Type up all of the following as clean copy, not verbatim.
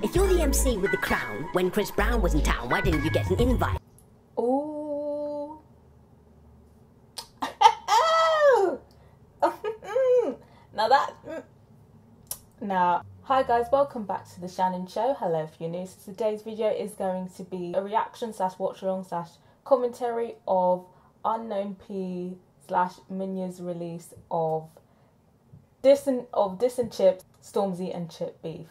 If you're the MC with the crown, when Chris Brown was in town, why didn't you get an invite? Ooh. Now that... Now, hi guys, welcome back to the Shannon Show. Hello if you're new. So today's video is going to be a reaction / watch along / commentary of Unkown P / Munya's release of Diss and Chip's Stormzy and Chip beef.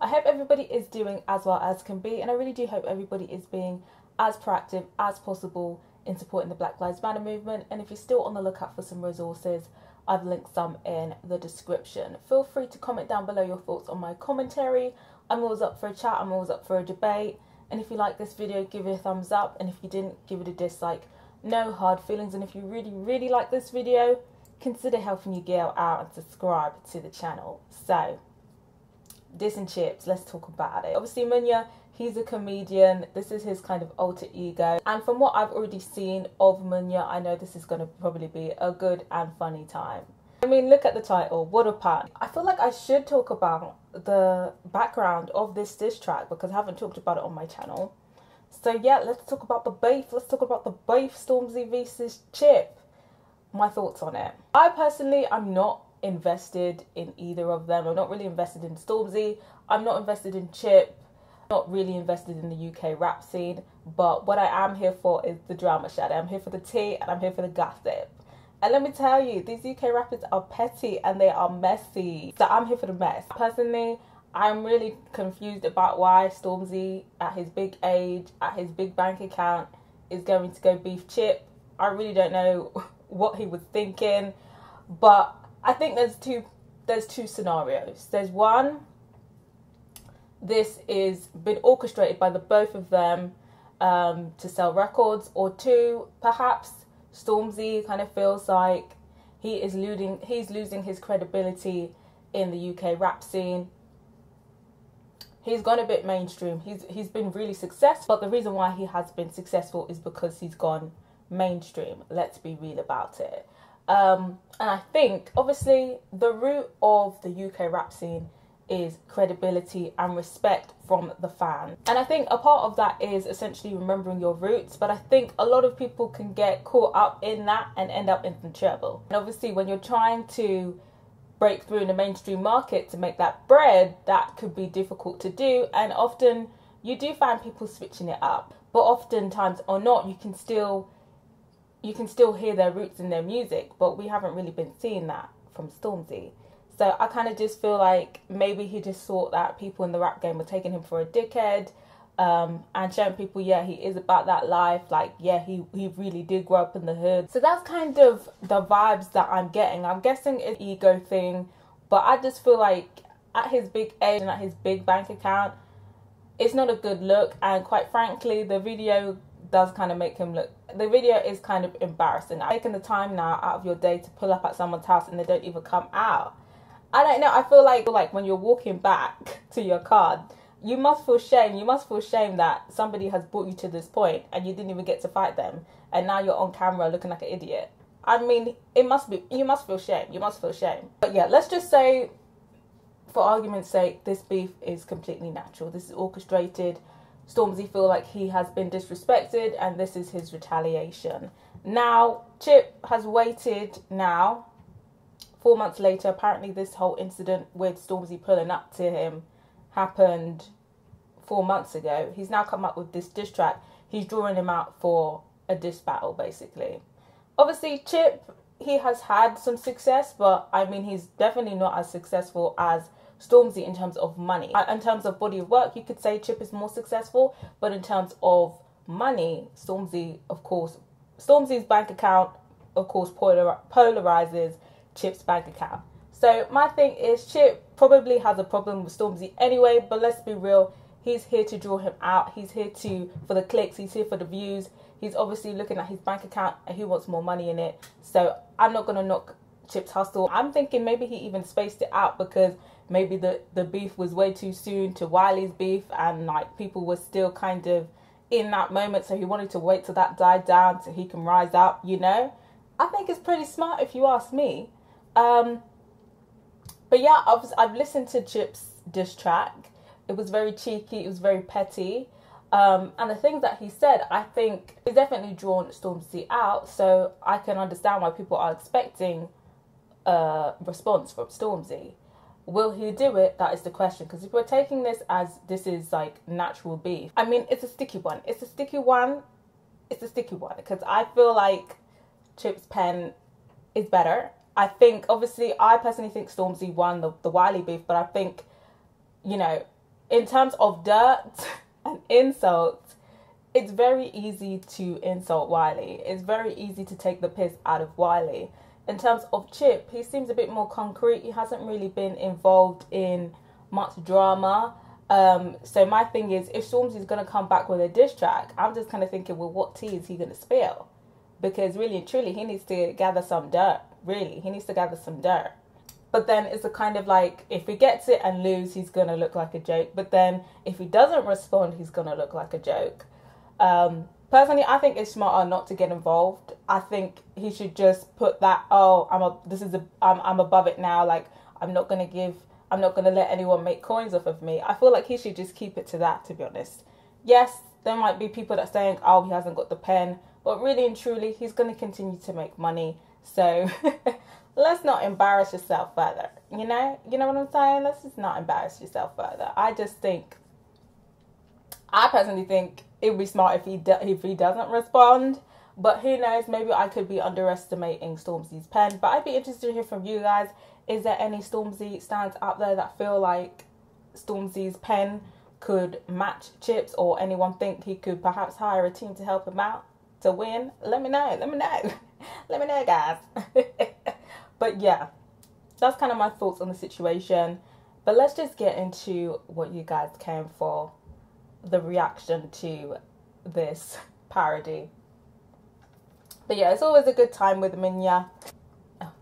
I hope everybody is doing as well as can be, and I really do hope everybody is being as proactive as possible in supporting the Black Lives Matter movement. And if you're still on the lookout for some resources, I've linked some in the description. Feel free to comment down below your thoughts on my commentary. I'm always up for a chat, I'm always up for a debate. And if you like this video, give it a thumbs up, and if you didn't, give it a dislike. No hard feelings. And if you really like this video, consider helping your girl out and subscribe to the channel. So, Diss and Chips, let's talk about it. Obviously Munya, he's a comedian. This is his kind of alter ego. And from what I've already seen of Munya, I know this is going to probably be a good and funny time. I mean, look at the title, what a pun. I feel like I should talk about the background of this diss track because I haven't talked about it on my channel. So yeah, let's talk about the beef. Let's talk about the beef, Stormzy versus Chip. My thoughts on it. I personally, I'm not invested in either of them. I'm not really invested in Stormzy. I'm not invested in Chip. I'm not really invested in the UK rap scene. But what I am here for is the drama, Shadow. I'm here for the tea and I'm here for the gossip. And let me tell you, these UK rappers are petty and they are messy. So I'm here for the mess. Personally, I'm really confused about why Stormzy, at his big age, at his big bank account, is going to go beef Chip. I really don't know what he was thinking. But I think there's two scenarios. There's one, this is been orchestrated by the both of them to sell records, or two, perhaps Stormzy kind of feels like he's losing his credibility in the UK rap scene. He's gone a bit mainstream. He's been really successful, but the reason why he has been successful is because he's gone mainstream. Let's be real about it. And I think, obviously, the root of the UK rap scene is credibility and respect from the fans. And I think a part of that is essentially remembering your roots. But I think a lot of people can get caught up in that and end up in some trouble. And obviously, when you're trying to break through in the mainstream market to make that bread, that could be difficult to do. And often, you do find people switching it up. But oftentimes or not, you can still hear their roots in their music, but we haven't really been seeing that from Stormzy. So I kind of just feel like maybe he just thought that people in the rap game were taking him for a dickhead, and showing people, yeah, he is about that life, like, yeah, he really did grow up in the hood. So that's kind of the vibes that I'm getting. I'm guessing it's an ego thing, but I just feel like at his big age and at his big bank account, it's not a good look, and quite frankly, the video does kind of make him look, the video is kind of embarrassing. Taking the time now out of your day to pull up at someone's house and they don't even come out. I don't know, I feel like when you're walking back to your car, you must feel shame. You must feel shame that somebody has brought you to this point and you didn't even get to fight them, and now you're on camera looking like an idiot. I mean, you must feel shame. You must feel shame. But yeah, let's just say, for argument's sake, this beef is completely natural. This is orchestrated. Stormzy feel like he has been disrespected and this is his retaliation. Now, Chip has waited now 4 months later. Apparently this whole incident with Stormzy pulling up to him happened 4 months ago. He's now come up with this diss track. He's drawing him out for a diss battle, basically. Obviously, Chip, he has had some success, but I mean, he's definitely not as successful as Stormzy in terms of money. In terms of body of work, you could say Chip is more successful, but in terms of money, Stormzy, of course, Stormzy's bank account, of course, polarizes Chip's bank account. So my thing is, Chip probably has a problem with Stormzy anyway, but let's be real, he's here to draw him out. He's here for the clicks, he's here for the views. He's obviously looking at his bank account and he wants more money in it. So I'm not going to knock Chip's hustle. I'm thinking maybe he even spaced it out because maybe the beef was way too soon to Wiley's beef, and like people were still kind of in that moment, so he wanted to wait till that died down so he can rise up, you know. I think it's pretty smart if you ask me. But yeah, I've listened to Chip's diss track. It was very cheeky, it was very petty. And the things that he said, I think it's definitely drawn Stormzy out, so I can understand why people are expecting a response from Stormzy. Will he do it? That is the question. Because if we're taking this as this is like natural beef, I mean, it's a sticky one. It's a sticky one. It's a sticky one. Because I feel like Chip's pen is better. I think, obviously, I personally think Stormzy won the Wiley beef. But I think, you know, in terms of dirt and insults, it's very easy to insult Wiley. It's very easy to take the piss out of Wiley. In terms of Chip, he seems a bit more concrete. He hasn't really been involved in much drama. So my thing is, if Stormzy's going to come back with a diss track, I'm just kind of thinking, well, what tea is he going to spill? Because really and truly, he needs to gather some dirt. Really, he needs to gather some dirt. But then it's a kind of like, if he gets it and lose, he's going to look like a joke. But then if he doesn't respond, he's going to look like a joke. Personally, I think it's smarter not to get involved. I think he should just put that, oh, I'm above it now. Like, I'm not going to let anyone make coins off of me. I feel like he should just keep it to that, to be honest. Yes, there might be people that are saying, oh, he hasn't got the pen. But really and truly, he's going to continue to make money. So let's not embarrass yourself further. You know what I'm saying? Let's just not embarrass yourself further. I personally think it would be smart if he doesn't respond. But who knows, maybe I could be underestimating Stormzy's pen. But I'd be interested to hear from you guys. Is there any Stormzy stands out there that feel like Stormzy's pen could match Chip's, or anyone think he could perhaps hire a team to help him out to win? Let me know. Let me know, guys. But yeah, that's kind of my thoughts on the situation. But let's just get into what you guys came for. The reaction to this parody. But yeah, it's always a good time with Munya. Oh,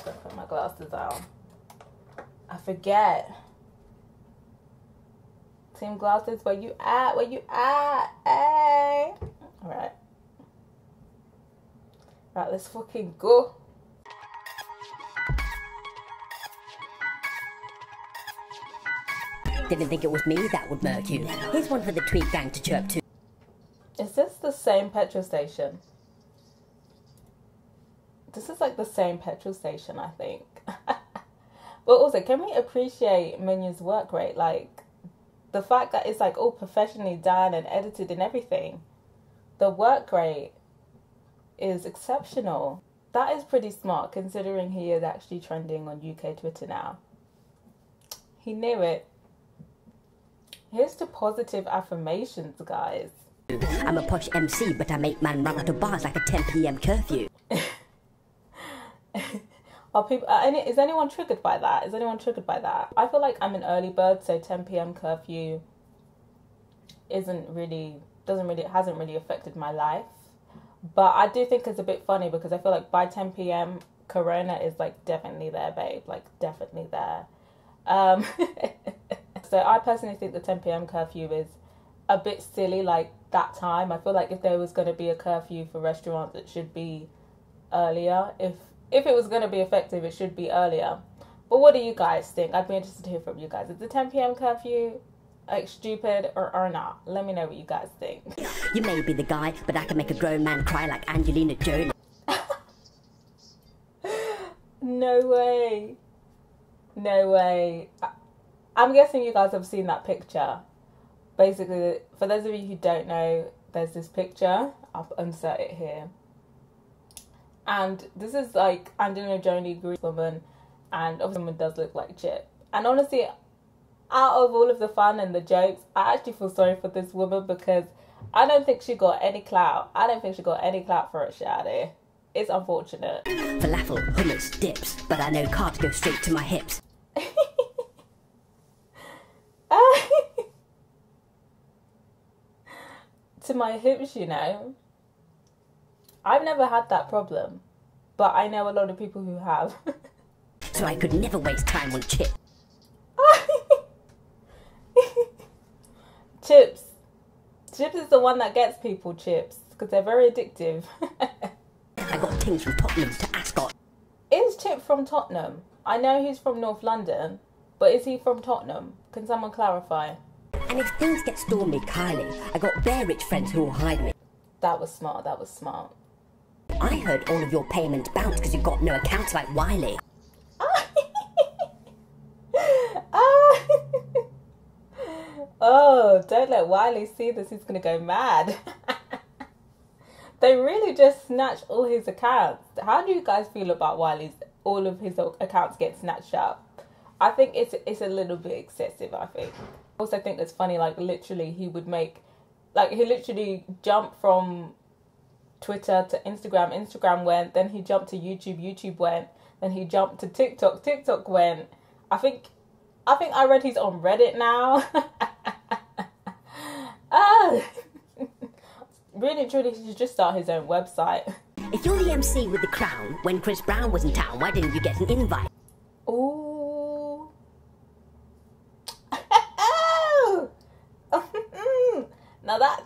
gotta put my glasses on. I forget. Team Glasses, where you at? Where you at? Hey. Alright. Right, let's fucking go. Didn't think it was me that would murk you. Here's one for the Tweet Gang to chirp to. Is this the same petrol station? This is like the same petrol station, I think. But also, can we appreciate Munya's work rate? Like, the fact that it's like all professionally done and edited and everything. The work rate is exceptional. That is pretty smart, considering he is actually trending on UK Twitter now. He knew it. Here's to positive affirmations, guys. I'm a posh MC, but I make man run out of bars like a 10 p.m. curfew. Is anyone triggered by that? Is anyone triggered by that? I feel like I'm an early bird, so 10 p.m. curfew hasn't really affected my life. But I do think it's a bit funny, because I feel like by 10 p.m. Corona is like definitely there, babe. Like definitely there. So I personally think the 10 p.m. curfew is a bit silly, like that time. I feel like if there was going to be a curfew for restaurants, it should be earlier. If it was going to be effective, it should be earlier. But what do you guys think? I'd be interested to hear from you guys. Is the 10 p.m. curfew like stupid or not? Let me know what you guys think. You may be the guy, but I can make a grown man cry like Angelina Jolie. No way. No way. I'm guessing you guys have seen that picture. Basically, for those of you who don't know, there's this picture. I'll insert it here. And this is like Angelina Jolie, Greek woman, and obviously woman does look like Chip. And honestly, out of all of the fun and the jokes, I actually feel sorry for this woman, because I don't think she got any clout. I don't think she got any clout for it, shawty. It's unfortunate. Falafel, hummus, dips, but I know carbs go straight to my hips. To my hips, you know. I've never had that problem, but I know a lot of people who have. So I could never waste time on Chip. Chips is the one that gets people, Chips, because they're very addictive. I got things from Tottenham to Ascot. Is Chip from Tottenham? I know he's from North London, but is he from Tottenham? Can someone clarify? And if things get stormy, Kylie, I got bare rich friends who'll hide me. That was smart, that was smart. I heard all of your payments bounce because you've got no accounts like Wiley. Oh, don't let Wiley see this, he's gonna go mad. They really just snatched all his accounts. How do you guys feel about Wiley's, all of his accounts get snatched up? I think it's a little bit excessive, I think. I also think it's funny, like literally he would make, like he literally jumped from Twitter to Instagram, Instagram went, then he jumped to YouTube, YouTube went, then he jumped to TikTok, TikTok went. I think I read he's on Reddit now. Really, truly, he should just start his own website. If you're the MC with the crown, when Chris Brown was in town, why didn't you get an invite? Ooh. Now that...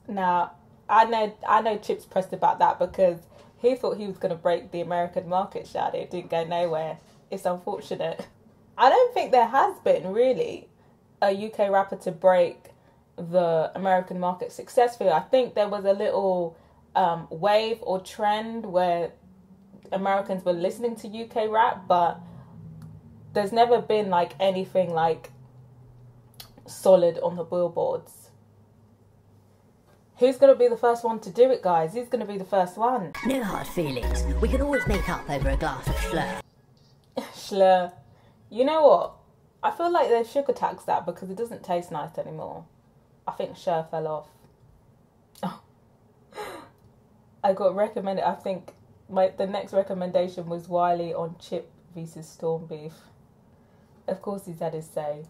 Now, I know Chip's pressed about that because he thought he was going to break the American market, shawty. It didn't go nowhere. It's unfortunate. I don't think there has been, really, a UK rapper to break the American market successfully. I think there was a little wave or trend where Americans were listening to UK rap, but there's never been like anything like solid on the billboards. Who's going to be the first one to do it, guys? Who's going to be the first one? No hard feelings. We can always make up over a glass of Schlur. Schlur. You know what? I feel like they've sugar taxed that because it doesn't taste nice anymore. I think Schlur fell off. Oh. I got recommended, I think the next recommendation was Wiley on Chip vs Storm Beef. Of course he's had his say.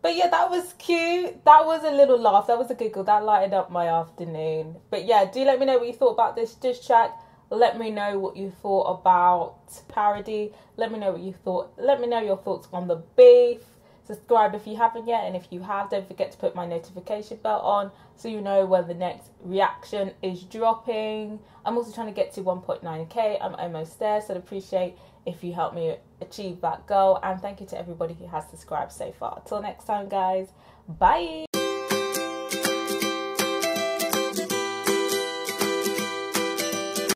But yeah, that was cute. That was a little laugh. That was a giggle. That lighted up my afternoon. But yeah, do let me know what you thought about this diss track. Let me know what you thought about Parody. Let me know what you thought. Let me know your thoughts on the beef. Subscribe if you haven't yet, and if you have, don't forget to put my notification bell on so you know when the next reaction is dropping. I'm also trying to get to 1.9k. I'm almost there, so I'd appreciate if you help me achieve that goal. And thank you to everybody who has subscribed so far. Till next time, guys. Bye.